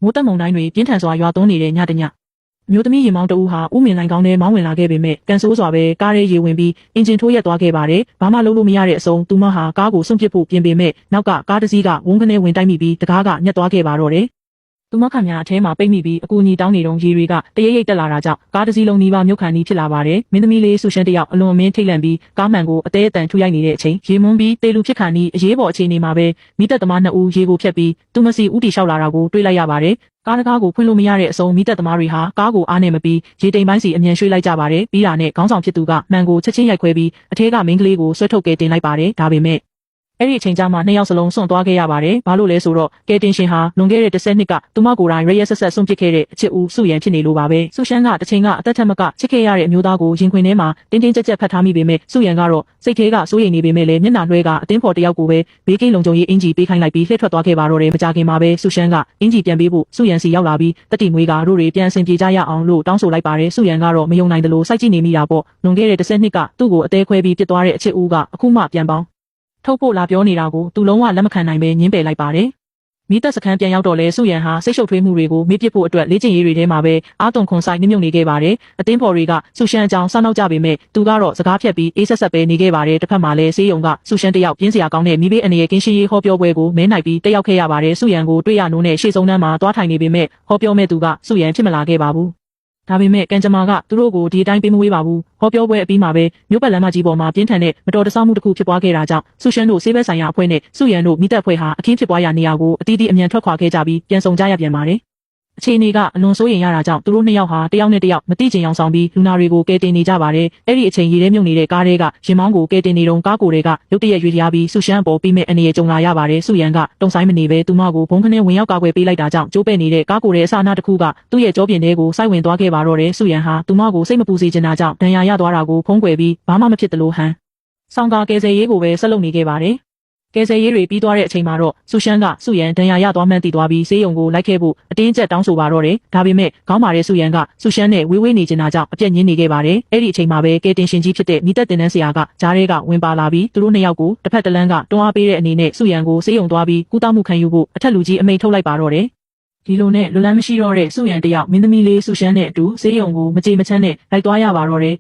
မိုးတက်မုန်တိုင်းတွေပြင်းထန်စွာရွာသွန်းနေတဲ့ညတညမျိုးသမီးရေမောင်းတဦးဟာဥမင်လိုင်ကောင်းထဲမောင်းဝင်လာခဲ့ပေမဲ့ကန်ဆိုးစွာပဲကားရဲရေဝင်ပြီးအင်ဂျင်ထိုးရက်သွားခဲ့ပါတယ်။ဘာမှလုပ်လို့မရတဲ့အဆုံးသူမဟာကားကိုစွန့်ပစ်ဖို့ပြင်ပေမဲ့နောက်ကကားတစ်စီးကဝုန်းကနေဝင်တိုက်မိပြီးတကားကညက်သွားခဲ့ပါတော့တယ်။သူမခန့်များအထဲမှာပိတ်မိပြီးအကူအညီတောင်းနေတော့ရေတွေကတရိပ်ရိပ်တက်လာတာကြောင့်ကားတစ်စီးလုံးနီးပါးမြုပ်ခါနီးဖြစ်လာပါတယ်။မင်းသမီးလေးဆူရှန်တယောက်အလွန်အမင်းထိတ်လန့်ပြီးကားမှန်ကိုအသေးအတန်ထူရိုက်နေတဲ့အချိန်ရေမွန်းပြီးတေလူဖြစ်ခါနီးအရေးပေါ်အခြေအနေမှာပဲမိသက်သမား2ဦးရေကိုဖြတ်ပြီးသူမစီဦးတီလျှောက်လာတာကိုတွေ့လိုက်ရပါတယ်။ကားတကားကိုဖွင့်လို့မရတဲ့အဆုံးမိသက်သမားတွေဟာကားကိုအားနဲ့မပြီးရေတိမ်ပိုင်းစီအမြန်ရွှေ့လိုက်ကြပါတယ်ပြီးတာနဲ့ခေါင်းဆောင်ဖြစ်သူကမှန်ကိုချက်ချင်းရိုက်ခွဲပြီးအထဲကမိန်းကလေးကိုဆွဲထုတ်ကဲတင်လိုက်ပါတယ်ဒါပေမဲ့အဲ့ဒီအချိန်ကျမှ2ယောက်စလုံးစွန့်သွားခဲ့ရပါတယ်ဘာလို့လဲဆိုတော့ကဲတင်ရှင်ဟာလွန်ခဲ့တဲ့10နှစ်ကသူမကိုယ်တိုင်ရရက်ဆက်ဆက်စွန့်ပစ်ခဲ့တဲ့အချစ်ဦးစုရန်ဖြစ်နေလို့ပါပဲစုရှမ်းကတစ်ချိန်ကအသက်ထက်မကချစ်ခဲ့ရတဲ့အမျိုးသားကိုရင်ခွင်ထဲမှာတင်းတင်းကြပ်ကြပ်ဖတ်ထားမိပေမဲ့စုရန်ကတော့စိတ်ထဲကစိုးရိမ်နေပေမဲ့လည်းမျက်နှာလွှဲကအတင်းဖော်တယောက်ကိုပဲဘေးကင်းလုံခြုံရေးအင်ဂျီပေးခိုင်းလိုက်ပြီးလှည့်ထွက်သွားခဲ့ပါတော့တယ်မကြခင်မှာပဲစုရှမ်းကအင်ဂျီပြန်ပေးဖို့စုရန်စီရောက်လာပြီးတတိမွေးကတို့တွေပြန်ဆင်ပြေကြရအောင်လို့တောင်းဆိုလိုက်ပါတယ်စုရန်ကတော့မယုံနိုင်တယ်လို့စိုက်ကြည့်နေမိတာပေါ့လွန်ခဲ့တဲ့10နှစ်ကသူ့ကိုအသေးခွဲပြီးပြစ်သွားတဲ့အချစ်ဦးကအခုမှပြန်ပေါင်းထုတ်ဖို့လာပြောနေတာကိုသူလုံးဝလက်မခံနိုင်ပဲညင်းပယ်လိုက်ပါတယ်။မိသက်စခန်းပြန်ရောက်တော့လဲစုရန်ဟာစိတ်ရှုပ်ထွေးမှုတွေကိုမေ့ပစ်ဖို့အတွက်လေ့ကျင့်ရေးတွေထဲမှာပဲအာသွန်ခွန်ဆိုင်နှမြုပ်နေခဲ့ပါတယ်။အသင်းဖော်တွေကစုရှန်အကြောင်းစောင့်နောက်ကြပေမဲ့သူကတော့စကားဖြတ်ပြီးအေးဆက်ဆက်ပဲနေခဲ့ပါတယ်။တစ်ဖက်မှာလဲဆေးရုံကစုရှန်တယောက်ပြင်းစရာကောင်းတဲ့မိဘေးအနေရဲ့ကင်းရှင်းရေးဟောပြောပွဲကိုမဲနိုင်ပြီးတက်ရောက်ခဲ့ရပါတယ်။စုရန်ကိုတွေ့ရနိုးနဲ့ရှေ့ဆုံးတန်းမှာတွားထိုင်နေပေမဲ့ဟောပြောမဲ့သူကစုရန်ဖြစ်မလာခဲ့ပါဘူး။ဒါပေမဲ့ကန်ဂျမာကသူတို့ကိုဒီအတိုင်းပေးမဝေးပါဘူးဟောပြောပွဲအပြီးမှာပဲမြို့ပတ်လမ်းမကြီးပေါ်မှာပြင်းထန်တဲ့မတော်တဆမှုတစ်ခုဖြစ်ပွားခဲ့တာကြောင့်ဆူရှန်တို့ဆေးဘက်ဆိုင်ရာအဖွဲ့နဲ့စုရန်တို့မိသက်အဖွဲ့ဟာအခင်းဖြစ်ပွားရာနေရာကိုအတီးတီးအမြန်ထွက်ခွာခဲ့ကြပြီးပြန်ဆောင်ကြရပြန်ပါတယ်အခြေအနေကအလွန်စိုးရိမ်ရတာကြောင့်သူတို့2ယောက်ဟာတယောက်နဲ့တယောက်မတိကျင်အောင်ဆောင်ပြီးလူနာတွေကိုကယ်တင်နေကြပါတယ်အဲ့ဒီအချိန်ရေထဲမြုပ်နေတဲ့ကားတွေကရင်မောင်းကိုကယ်တင်နေတော့ကားကိုတွေကရုတ်တရက်ရွေ့ရပြီးဆူရှန်အပေါ်ပြီးမဲ့အနေနဲ့ကြုံလာရပါတယ်စုရန်ကတုံဆိုင်မနေပဲသူမကိုဘုံခနဲ့ဝင်ရောက်ကာကွယ်ပေးလိုက်တာကြောင့်ကျိုးပဲ့နေတဲ့ကားကိုရဲ့အစအနတစ်ခုကသူ့ရဲ့ကြောပြင်ထဲကိုစိုက်ဝင်သွားခဲ့ပါတော့တယ်စုရန်ဟာသူမကိုစိတ်မပူစေချင်တာကြောင့်ဒဏ်ရာရသွားတာကိုဖုံးကွယ်ပြီးဘာမှမဖြစ်သလိုဟန်ဆောင်ကာကယ်ဆယ်ရေးကိုပဲဆက်လုပ်နေခဲ့ပါတယ်ကယ်ဆယ်ရေးတွေပြီးသွားတဲ့အချိန်မှာတော့ဆူရှန်ကစုရန်ဒဏ်ရာရသွားမှန်းသိသွားပြီးဆေးရုံကိုလိုက်ခဲ့ဖို့အတင်းကျပ်တောင်းဆိုပါတော့တယ်။ဒါပေမဲ့ခေါင်းမာတဲ့ဆူရန်ကဆူရှန်နဲ့ဝေးဝေးနေချင်တာကြောင့်အပြက်ညင်းနေခဲ့ပါတယ်။အဲ့ဒီအချိန်မှာပဲကယ်တင်ရှင်ကြီးဖြစ်တဲ့မိသက်တင်တန်းဆရာကဂျားရဲကဝင်ပါလာပြီးသူတို့2ယောက်ကိုတစ်ဖက်တစ်လမ်းကတွန်းအားပေးတဲ့အနေနဲ့ဆူရန်ကိုဆေးရုံသွားပြီးကုသမှုခံယူဖို့အထက်လူကြီးအမိန့်ထုတ်လိုက်ပါတော့တယ်။ဒီလိုနဲ့လွတ်လန်းမရှိတော့တဲ့ဆူရန်တယောက်မင်းသမီးလေးဆူရှန်နဲ့အတူဆေးရုံကိုမကြေမချမ်းနဲ့လိုက်သွားရပါတော့တယ်